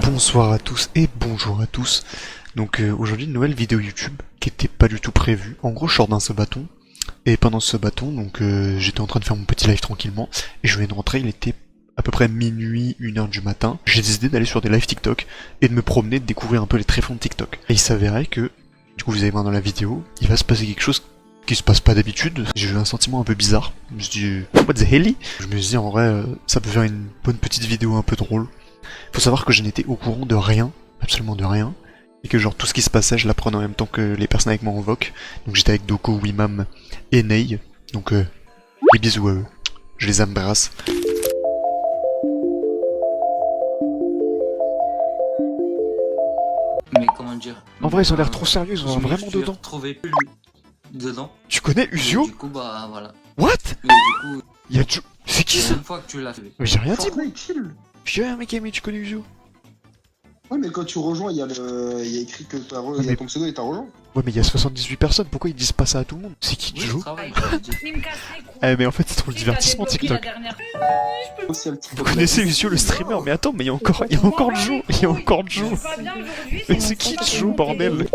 Bonsoir à tous et bonjour à tous. Donc aujourd'hui une nouvelle vidéo YouTube qui était pas du tout prévue. En gros je sors d'un sabaton et pendant ce sabaton donc j'étais en train de faire mon petit live tranquillement et je venais de rentrer, il était à peu près minuit, 1h du matin. J'ai décidé d'aller sur des lives TikTok et de me promener, de découvrir un peu les tréfonds de TikTok. Et il s'avérait que, du coup vous allez voir dans la vidéo, il va se passer quelque chose qui se passe pas d'habitude. J'ai eu un sentiment un peu bizarre. Je me suis dit, what the hell? Je me suis dit en vrai ça peut faire une bonne petite vidéo un peu drôle. Faut savoir que je n'étais au courant de rien, absolument de rien, et que genre tout ce qui se passait, je l'apprenais en même temps que les personnes avec moi en voc. Donc j'étais avec Doko, Wimam et Ney. Donc des bisous à eux. Je les embrasse. Mais comment dire? En vrai, ils ont l'air trop sérieux, ils ont l'air vraiment dedans. Retrouvé plus dedans. Tu connais Uzio? Du coup, bah voilà. What? Et du coup, Y'a Joe. C'est qui ça? une fois que tu l'as fait. Mais j'ai rien dit. Fortnite, chill. J'ai rien mec, mais tu connais Uzio? Ouais, mais quand tu rejoins, il y a écrit que il y a ton pseudo et t'as rejoint. Ouais, mais il y a 78 personnes, pourquoi ils disent pas ça à tout le monde? C'est qui Oui, je Joe? travaille. Eh, mais en fait, c'est trop le divertissement TikTok. Aussi un petit Vous connaissez Uzio le streamer? Mais attends, mais il y a encore Joe. Il y a encore Joe. Mais c'est qui Joe, bordel?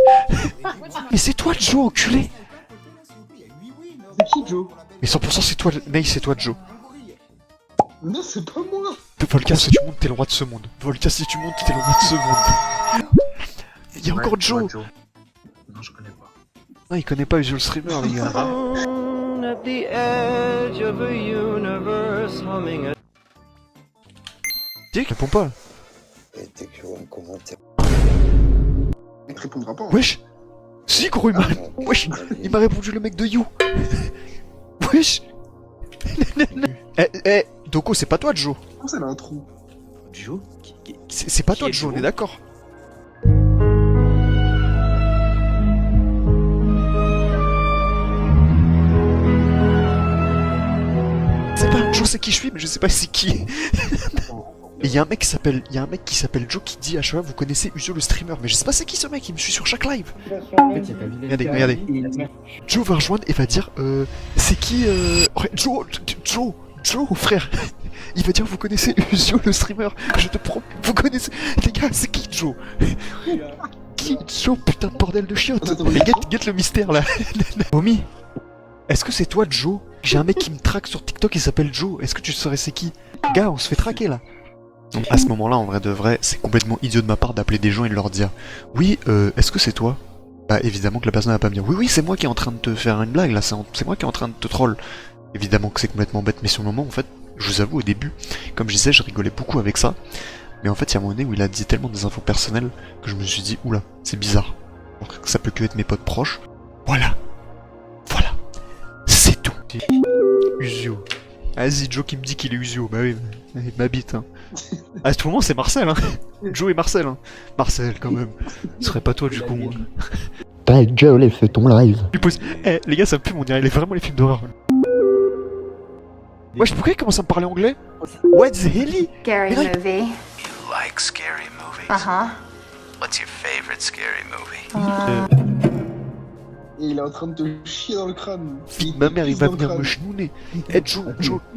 Mais c'est toi Joe, enculé! C'est qui, Joe? Mais 100% c'est toi, Ney, c'est toi Joe. Non, c'est pas moi. Volca, si tu montes, t'es le roi de ce monde. Volca, si tu montes, t'es le roi de ce monde. Il y a encore Joe. Non, je connais pas. Non, il connaît pas Uzio le streamer, les gars. Tiens, réponds pas. Écrivez un commentaire. Il te répondra pas. Hein. Wesh. Si, gros, wesh. Il m'a répondu le mec de You. Wesh. Doko, c'est pas toi Joe. Comment ça, elle a un trou? Joe C'est pas toi Joe, on est d'accord. C'est pas Joe, c'est qui je suis, mais je sais pas c'est qui. Et il y a un mec qui s'appelle Joe qui dit à chaque fois vous connaissez Uzio le streamer, mais je sais pas c'est qui ce mec, il me suit sur chaque live. Regardez. Joe va rejoindre et va dire c'est qui Joe frère. Il va dire vous connaissez Uzio le streamer, je te promets, vous connaissez. Les gars, c'est qui Joe? Qui Joe, putain de bordel de chiotte. Mais get le mystère là. Omi, est-ce que c'est toi Joe? J'ai un mec qui me traque sur TikTok, il s'appelle Joe, est-ce que tu saurais c'est qui? Gars, on se fait traquer là. Donc à ce moment-là, en vrai de vrai, c'est complètement idiot de ma part d'appeler des gens et de leur dire oui, est-ce que c'est toi? Bah évidemment que la personne va pas me dire oui, c'est moi qui est en train de te faire une blague là, c'est moi qui est en train de te troll. Évidemment que c'est complètement bête, mais sur le moment, en fait, je vous avoue, au début, comme je disais, je rigolais beaucoup avec ça. Mais en fait, il y a un moment donné où il a dit tellement des infos personnelles que je me suis dit oula, c'est bizarre. Alors que ça peut que être mes potes proches. Voilà, c'est tout. Uzio. Vas-y, Joe qui me dit qu'il est Uzio, bah oui, il m'habite, hein. À tout moment, c'est Marcel, hein. Joe et Marcel, hein. Marcel, quand même. Ce serait pas toi, du coup. Hein. Ta gueule, et fais ton live. Eh, les gars, ça me pue, on dirait vraiment les films d'horreur. Wesh, pourquoi il commence à me parler anglais? What the hell? Scary movie. You like scary movies? Uh-huh. What's your favorite scary movie? Et il est en train de te chier dans le crâne. Ma mère, il va venir me chenouner. Eh, Joe,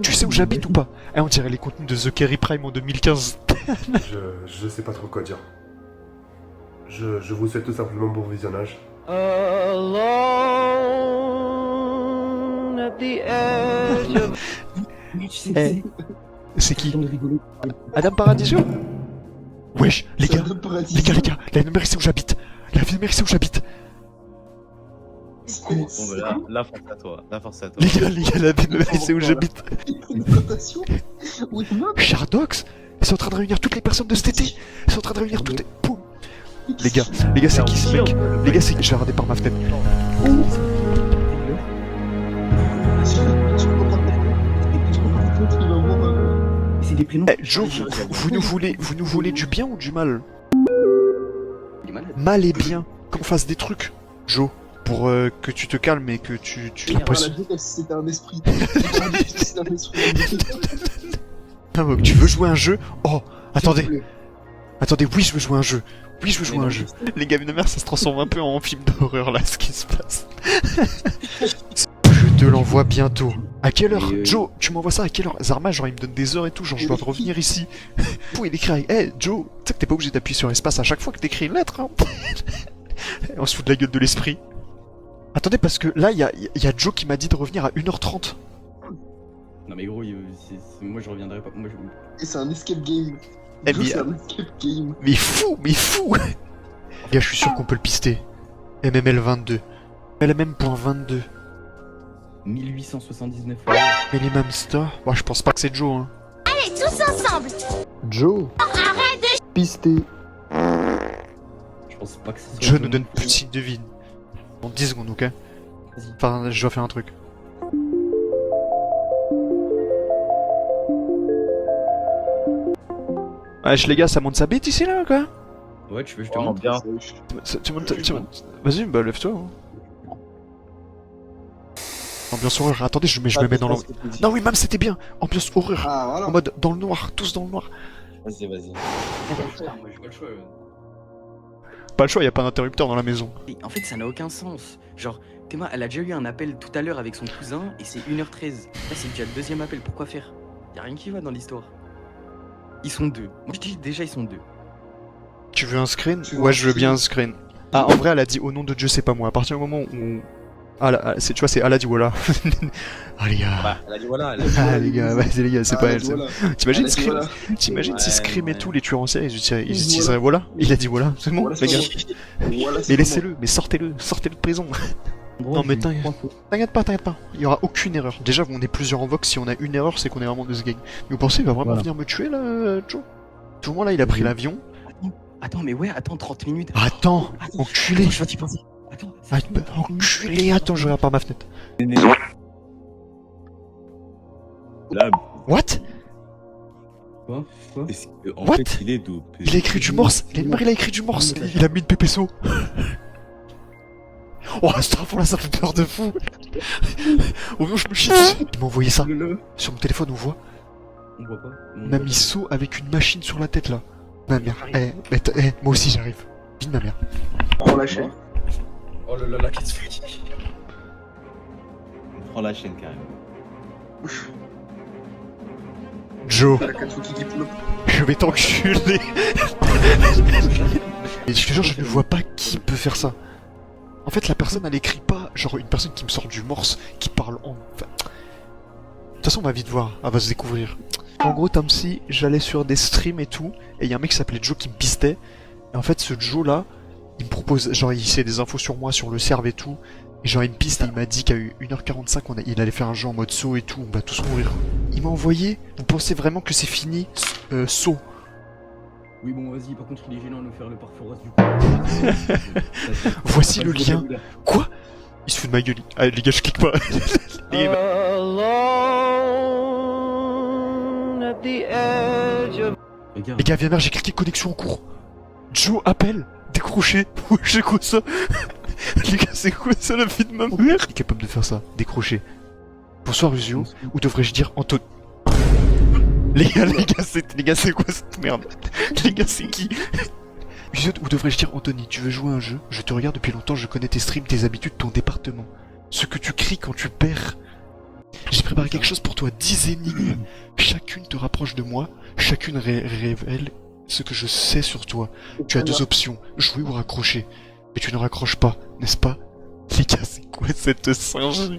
tu sais où j'habite ou pas? Eh, on dirait les contenus de The Kerry Prime en 2015. Je sais pas trop quoi dire. Je vous souhaite tout simplement bon visionnage. Eh, c'est qui? Adam Paradiso? Wesh, les gars, la numéro c'est où j'habite. La numéro c'est où j'habite. Bon bah là force à toi, Les gars, la numéro c'est où j'habite. Shardox, ils sont en train de réunir toutes les personnes de cet été. Ils sont en train de réunir toutes les... Poum. Les gars, c'est qui ce mec? Les gars, c'est qui? Je vais regarder par ma fenêtre. C'est des prénoms. Eh, Joe, vous nous voulez du bien ou du mal? Mal et bien. Qu'on fasse des trucs, Joe, pour que tu te calmes et que tu C'était un esprit. Tu veux jouer un jeu? Oh, attendez, oui, je veux jouer un jeu. Les gamins de mère, ça se transforme un peu en film d'horreur là, ce qui se passe. te l'envoie bientôt. À quelle heure? Et, Joe, tu m'envoies ça à quelle heure? Zarma, genre, il me donne des heures et tout, genre, je dois revenir ici. Pou, il écrit, hey, Joe, tu sais que t'es pas obligé d'appuyer sur espace à chaque fois que t'écris une lettre, hein. On se fout de la gueule de l'esprit. Attendez, parce que là, il y a Joe qui m'a dit de revenir à 1h30. Non mais gros, moi je reviendrai pas. Moi, Et c'est un escape game. Eh, Joe, mais- c'est un escape game. Mais fou, mais fou. Gars, je suis sûr qu'on peut le pister. MML 22. LMM.22. 1879 Minimum Store. Moi, je pense pas que c'est Joe, hein. Joe. Pisté. Je pense pas que c'est ça. Joe nous donne plus de signe de vie. En 10 secondes, ok? Vas-y. Enfin, je dois faire un truc. Wesh les gars, ça monte sa bite ici là ou quoi? Ouais, tu veux, je te Oh, montre. bien. Tu montes. Vas-y, bah lève-toi. Hein. Ambiance horreur, attendez, je me mets dans l'ambiance. Non, oui, même c'était bien. Ambiance horreur. Ah, voilà. En mode dans le noir, tous dans le noir. Vas-y, vas-y. Moi j'ai pas le choix. Pas le choix, y a pas d'interrupteur dans la maison. Et en fait, ça n'a aucun sens. Genre, Théma, elle a déjà eu un appel tout à l'heure avec son cousin et c'est 1h13. Là, c'est déjà le deuxième appel. Pourquoi faire? Y a rien qui va dans l'histoire. Ils sont deux. Moi, je dis déjà, ils sont deux. Tu veux un screen? Tu veux Ouais, un je veux screen bien un screen. Ah, en vrai, elle a dit au nom de Dieu, c'est pas moi. À partir du moment où. Ah, là, tu vois, c'est Allah dit voilà. Ah, les gars. Bah, elle a dit voilà. Ah, les gars, vas-y, les gars, c'est Ah, pas elle a elle. dit c'est- voilà. T'imagines Elle a dit Scream? voilà. T'imagines si Ouais, Scream et ouais. tout, les tueurs en série, ils Voilà. utiliseraient voilà? Il a dit voilà, c'est bon, Voilà, les c'est gars. bon. Voilà, c'est Mais bon. laissez-le, mais sortez-le de prison. Non, mais t'inquiète pas. Il y aura aucune erreur. Déjà, on est plusieurs en vox. Si on a une erreur, c'est qu'on est vraiment de ce gang. Mais vous pensez, il va vraiment Voilà. venir me tuer là, Joe? Tout le monde là, il a pris l'avion. Attends, mais ouais, attends 30 minutes. Attends, Attends, enculé. je vais t'y penser. Attends, Ah, enculé, attends, je regarde par ma fenêtre. Là, What? Quoi? est-ce que, en What fait, il est dopé. Il a écrit du morse. Il a écrit du morse. Il a mis une PPSO. Oh, là, ça fait peur de fou. Oh non, je me chie dessus. Il m'a envoyé ça. Sur mon téléphone, on voit. On voit pas. Namiso avec une machine sur la tête là. Ma mère. Moi aussi j'arrive. Vite ma mère. Prends la chaîne. Oh là là, la qu'est-ce que tu fais? On prend la chaîne carrément. Joe, La Katsuki qui pleut. je vais t'enculer. Et je te jure, je ne vois pas qui peut faire ça. En fait, la personne elle écrit pas, genre une personne qui me sort du morse, qui parle en. Enfin... De toute façon, on va vite voir, elle va se découvrir. En gros, Tamsi, j'allais sur des streams et tout, et il y a un mec qui s'appelait Joe qui me pistait. Et en fait, ce Joe là, il me propose, genre, il sait des infos sur moi, sur le serve et tout. Et genre, il me piste et il m'a dit qu'à 1h45, il allait faire un jeu en mode saut et tout, on va tous mourir. Il m'a envoyé, vous pensez vraiment que c'est fini, saut? Oui, bon, vas-y, par contre, il est gênant de nous faire le parcours reste du coup. Voici le lien. Quoi? Il se fout de ma gueule. Ah, les gars, je clique pas. Les gars, Regarde. les gars, viens là, j'ai cliqué connexion en cours. Joe appelle, décroché. Ouais, c'est quoi ça? Les gars, c'est quoi ça la vie de ma mère? Il est capable de faire ça, décrocher. Bonsoir Usio, ou devrais-je dire Anthony? Les gars, c'est quoi cette merde? Les gars, c'est qui? Usio, ou devrais-je dire Anthony, tu veux jouer à un jeu? Je te regarde depuis longtemps, je connais tes streams, tes habitudes, ton département. Ce que tu cries quand tu perds. J'ai préparé quelque chose pour toi, 10 énigmes. Chacune te rapproche de moi, chacune révèle ce que je sais sur toi. Tu as deux options, jouer ou raccrocher. Mais tu ne raccroches pas, n'est-ce pas? Les gars, c'est quoi cette singerie?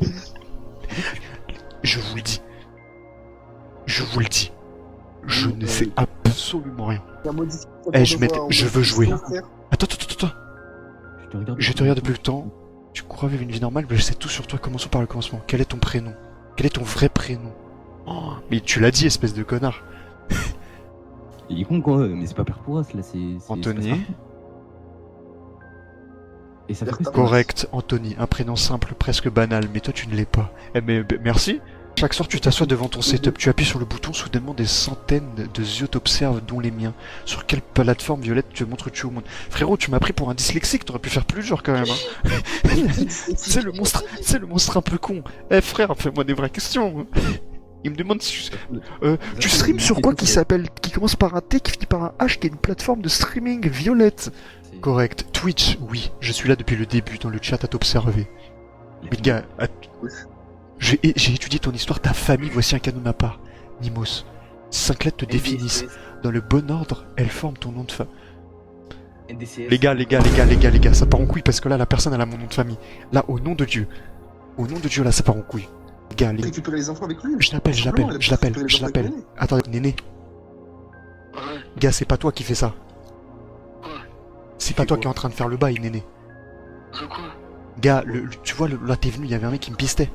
Je vous le dis. Je vous le dis. Je ne sais absolument rien. Je veux jouer. Attends. Je te regarde depuis le temps. Tu crois vivre une vie normale, mais je sais tout sur toi. Commençons par le commencement. Quel est ton prénom? Quel est ton vrai prénom? Oh, mais tu l'as dit, espèce de connard. Il est con quoi, mais c'est pas Père Pourras là, c'est. Anthony. Et ça fait quoi, Correct, Anthony. Un prénom simple, presque banal, mais toi tu ne l'es pas. Eh mais merci. Chaque soir tu t'assois devant ton setup, tu appuies sur le bouton, soudainement des centaines de yeux t'observent, dont les miens. Sur quelle plateforme violette te montres-tu au monde? Frérot, tu m'as pris pour un dyslexique, t'aurais pu faire plus genre quand même, hein. C'est le monstre un peu con. Eh frère, fais-moi des vraies questions. Il me demande si tu streams sur quoi qui commence par un T, qui finit par un H, qui est une plateforme de streaming violette. Correct. Twitch, oui. Je suis là depuis le début dans le chat à t'observer. Mais le gars, J'ai étudié ton histoire, ta famille, voici un canon à part. Nimos. 5 lettres te définissent. Dans le bon ordre, elles forment ton nom de famille. NDCS. Les gars, ça part en couille parce que là, la personne, elle a mon nom de famille. Là, au nom de Dieu. Au nom de Dieu, là, ça part en couille. Les gars, Récupérer les infos avec lui. je l'appelle. Attends, Néné. Gars, c'est pas toi qui fais ça. C'est pas toi qui est en train de faire le bail, Néné. Gars, tu vois, là, t'es venu, il y avait un mec qui me pistait.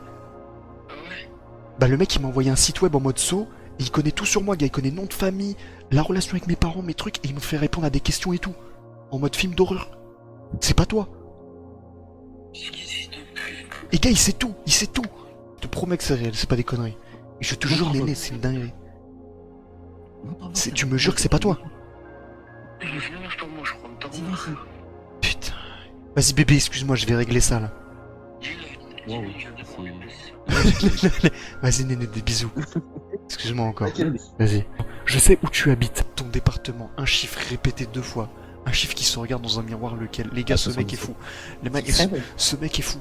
Bah, le mec, il m'a envoyé un site web en mode saut. Et il connaît tout sur moi, gars. Il connaît nom de famille, la relation avec mes parents, mes trucs. Et il me fait répondre à des questions et tout. En mode film d'horreur. C'est pas toi. Et gars, il sait tout. Je te promets que c'est réel, c'est pas des conneries. Et je te jure, Néné, c'est une dinguerie. Tu me jures que c'est pas toi. Putain. Vas-y, bébé, excuse-moi, je vais régler ça, là. Wow, Vas-y, Néné, des bisous. Excuse-moi encore. Vas-y. Je sais où tu habites. Ton département. Un chiffre répété 2 fois. Un chiffre qui se regarde dans un miroir lequel. Les gars, ce mec est fou. Ce mec est fou.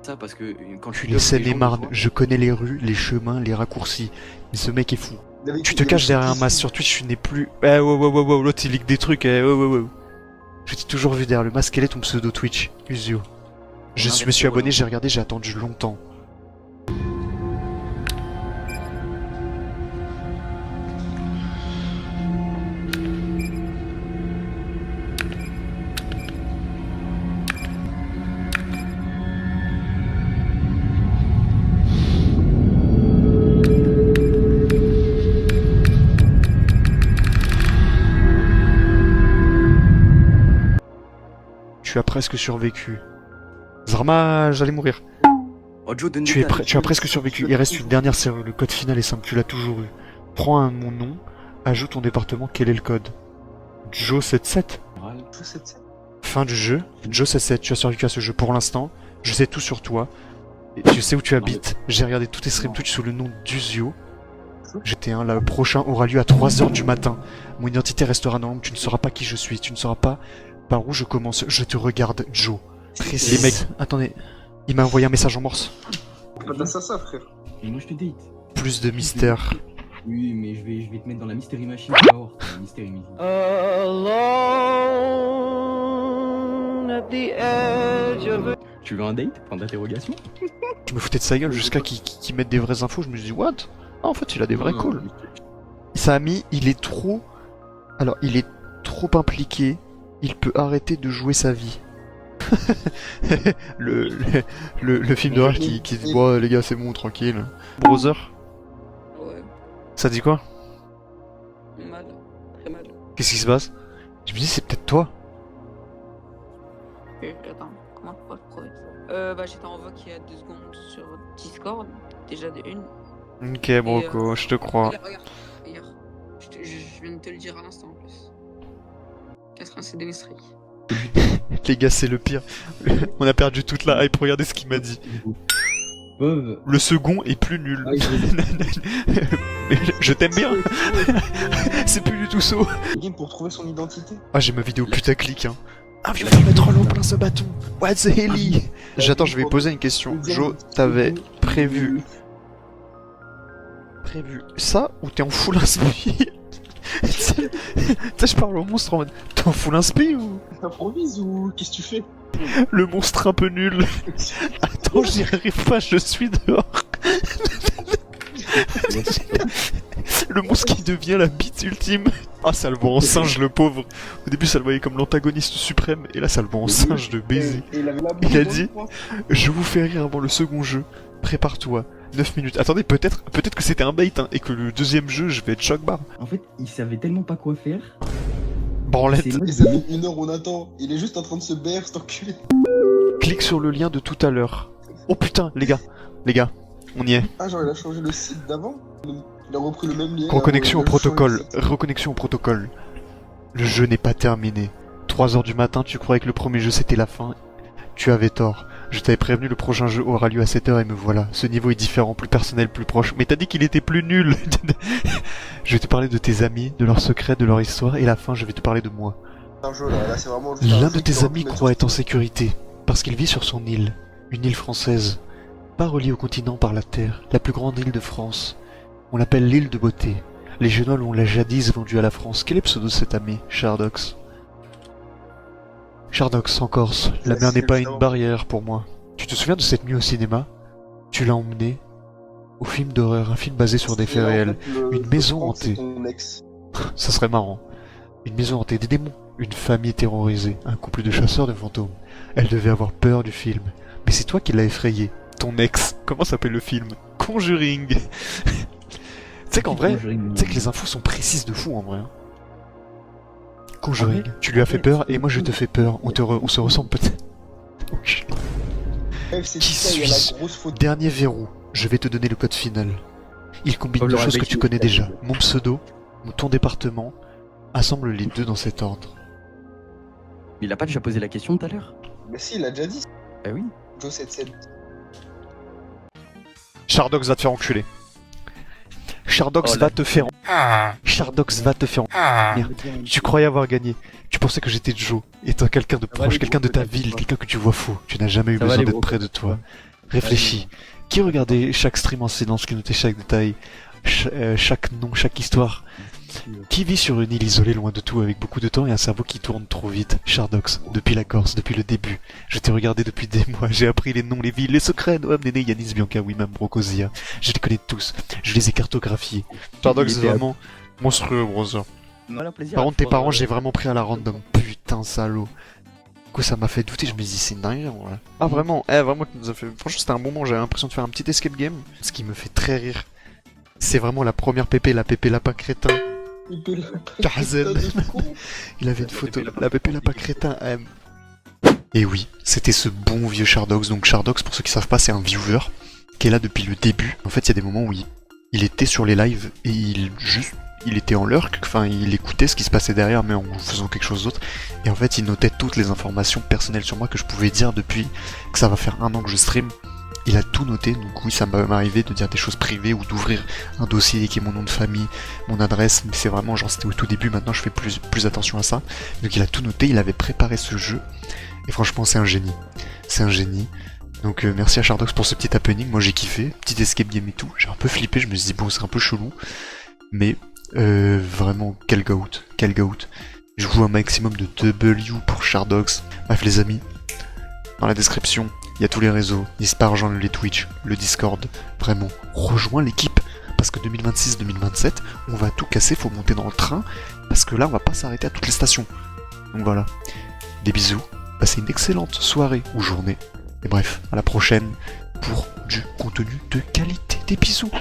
Ça parce que quand Tu les Seine-et-Marne. Je connais les rues, les chemins, les raccourcis. Mais ce mec est fou. Tu te caches derrière un masque sur Twitch, tu n'es plus. Eh, wow, l'autre il leak des trucs, wow. Je t'ai toujours vu derrière le masque, quel est ton pseudo Twitch, Usio? Je me suis abonné, j'ai regardé, j'ai attendu longtemps. Tu as presque survécu. Zarma, j'allais mourir. Oh, Joe, Tu as presque survécu. Il reste une dernière serrure. Le code final est simple. Tu l'as toujours eu. Prends mon nom. Ajoute ton département. Quel est le code? Joe77. Fin du jeu. Joe77. Tu as survécu à ce jeu pour l'instant. Je sais tout sur toi. Je sais où tu habites. J'ai regardé tous tes streams Twitch sous le nom d'Uzio. GT1, le prochain aura lieu à 3h du matin. Mon identité restera dans l'ombre. Tu ne sauras pas qui je suis. Tu ne sauras pas par où je commence. Je te regarde, Joe. Les mecs, attendez. Il m'a envoyé un message en morse. Pas d'assassin, frère. Et moi je te date. Plus de mystère. Oui, mais je vais te mettre dans la mystery machine, tu vas voir. La mystery machine. Tu veux un date? Point d'interrogation? Je me foutais de sa gueule jusqu'à qu'il mette des vraies infos. Je me suis dit, what? Ah, en fait, il a des vrais calls. Samy, il est trop. Alors, il est trop impliqué. Il peut arrêter de jouer sa vie. le film d'horreur qui dit bon les gars c'est bon tranquille. Brother. Ouais, Ça dit quoi? mal, très mal. Qu'est-ce qui se passe? Je me dis c'est peut-être toi. Attends, comment je peux prouver bah j'étais en voix il y a 2 secondes sur Discord, déjà de une. Ok broco, je te crois. Regarde. Je viens de te le dire à l'instant en plus. 87 de streak. Les gars c'est le pire. On a perdu toute la hype, regardez ce qu'il m'a dit. Le second est plus nul. Je t'aime bien. C'est plus du tout saut. Pour trouver son identité. Ah j'ai ma vidéo putaclic hein. Un vieux film mettre l'eau plein ce bâton. What the hell? J'attends, je vais poser une question. Jo, t'avais prévu ça ou t'es en full inspi? Tu sais, je parle au monstre en mode t'es en full inspi ou T'improvises ou qu'est-ce que tu fais? Le monstre un peu nul. Attends, j'y arrive pas, je suis dehors. Le monstre qui devient la bite ultime. Ah, ça le voit en singe, le pauvre. Au début, ça le voyait comme l'antagoniste suprême, et là, ça le voit en singe de baiser. Il a dit je vous fais rire avant le second jeu. Prépare-toi. 9 minutes. Attendez, peut-être que c'était un bait, hein, et que le deuxième jeu, je vais être choc bar. En fait, il savait tellement pas quoi faire. Branlette. Et ça fait 1 heure, on attend. Il est juste en train de se BR, cet enculé. Clique sur le lien de tout à l'heure. Oh putain, les gars, on y est. Ah, genre, il a changé le site d'avant? Il a repris le même lien. Reconnexion au protocole. Reconnexion au protocole. Le jeu n'est pas terminé. 3h du matin, tu croyais que le premier jeu c'était la fin. Tu avais tort. Je t'avais prévenu, le prochain jeu aura lieu à 7h et me voilà. Ce niveau est différent, plus personnel, plus proche. Mais t'as dit qu'il était plus nul. Je vais te parler de tes amis, de leurs secrets, de leur histoire, et à la fin je vais te parler de moi. L'un de tes amis croit être en sécurité, parce qu'il vit sur son île. Une île française. Pas reliée au continent par la terre, la plus grande île de France. On l'appelle l'île de beauté. Les Génois l'ont la jadis vendue à la France. Quel est le pseudo de cet ami, Chardox? Chardox, en Corse. La mer n'est pas une barrière pour moi. Tu te souviens de cette nuit au cinéma? Tu l'as emmené au film d'horreur, un film basé sur des faits réels. Une maison hantée. Ton ex. Ça serait marrant. Une maison hantée, des démons, une famille terrorisée, un couple de chasseurs de fantômes. Elle devait avoir peur du film. Mais c'est toi qui l'as effrayé. Ton ex. Comment s'appelle le film? Conjuring. Tu sais qu'en vrai, tu sais que les infos sont précises de fou en vrai. Hein. Conjuring. Tu lui as fait peur et moi je te fais peur. On se ressemble peut-être. Ok. Qui Qui ça, il y a la suis-je? grosse photo. Dernier verrou. Je vais te donner le code final. Il combine Oh, deux le choses que réveil tu qui connais est- déjà. Mon pseudo, ton département. Assemble les deux dans cet ordre. Il a pas déjà posé la question tout à l'heure? Mais si, il a déjà dit. Bah oui. Joe 77. Chardox va te faire enculer. Chardox Oh, va la- te faire. Chardox va te faire. Merde. Tu croyais avoir gagné. Tu pensais que j'étais Joe. Et toi, quelqu'un de Ça va, proche, les quelqu'un de gros, ta peut-être, ville, quoi. quelqu'un que tu vois faux. Tu n'as jamais eu Ça va, besoin les d'être gros, près de peut-être, toi. quoi. Réfléchis. Qui regardait chaque stream en silence, qui notait chaque détail, chaque nom, chaque histoire? Qui vit sur une île isolée loin de tout avec beaucoup de temps et un cerveau qui tourne trop vite? Chardox, depuis la Corse, depuis le début. Je t'ai regardé depuis des mois, j'ai appris les noms, les villes, les secrets. Noam, Néné, Yanis, Bianca, Wimam, Brocosia. Je les connais tous, je les ai cartographiés. Chardox, Il était à- vraiment monstrueux, brother. Voilà, plaisir. Par à contre, tes pouvoir, parents, j'ai vraiment pris à la random. Putain, salaud. Du coup, ça m'a fait douter, je me dis, c'est une dinguerie, en vrai. Ah, vraiment, vraiment, tu nous as fait... franchement, c'était un bon moment, j'avais l'impression de faire un petit escape game. Ce qui me fait très rire, c'est vraiment la première pépé, la pépé lapin crétin. Kazen. Il avait une photo, la pépé lapin crétin. Et oui, c'était ce bon vieux Chardox. Donc Chardox, pour ceux qui savent pas, c'est un viewer qui est là depuis le début. En fait, il y a des moments où il était sur les lives et il était en lurk, enfin il écoutait ce qui se passait derrière mais en faisant quelque chose d'autre. Et en fait, il notait toutes les informations personnelles sur moi que je pouvais dire depuis que ça va faire 1 an que je stream. Il a tout noté, donc oui, ça m'est arrivé de dire des choses privées ou d'ouvrir un dossier qui est mon nom de famille, mon adresse, mais c'est vraiment genre c'était au tout début, maintenant je fais plus attention à ça. Donc il a tout noté, il avait préparé ce jeu, et franchement c'est un génie. C'est un génie. Donc merci à Chardox pour ce petit happening, moi j'ai kiffé, petit escape game et tout, j'ai un peu flippé, je me suis dit bon c'est un peu chelou, mais vraiment quel goat, quel goat. Je joue un maximum de W pour Chardox. Bref les amis, dans la description, il y a tous les réseaux, Nispar, Jean, les Twitch, le Discord. Vraiment, rejoins l'équipe. Parce que 2026-2027, on va tout casser, faut monter dans le train. Parce que là, on va pas s'arrêter à toutes les stations. Donc voilà. Des bisous. Passez une excellente soirée ou journée. Et bref, à la prochaine pour du contenu de qualité. Des bisous.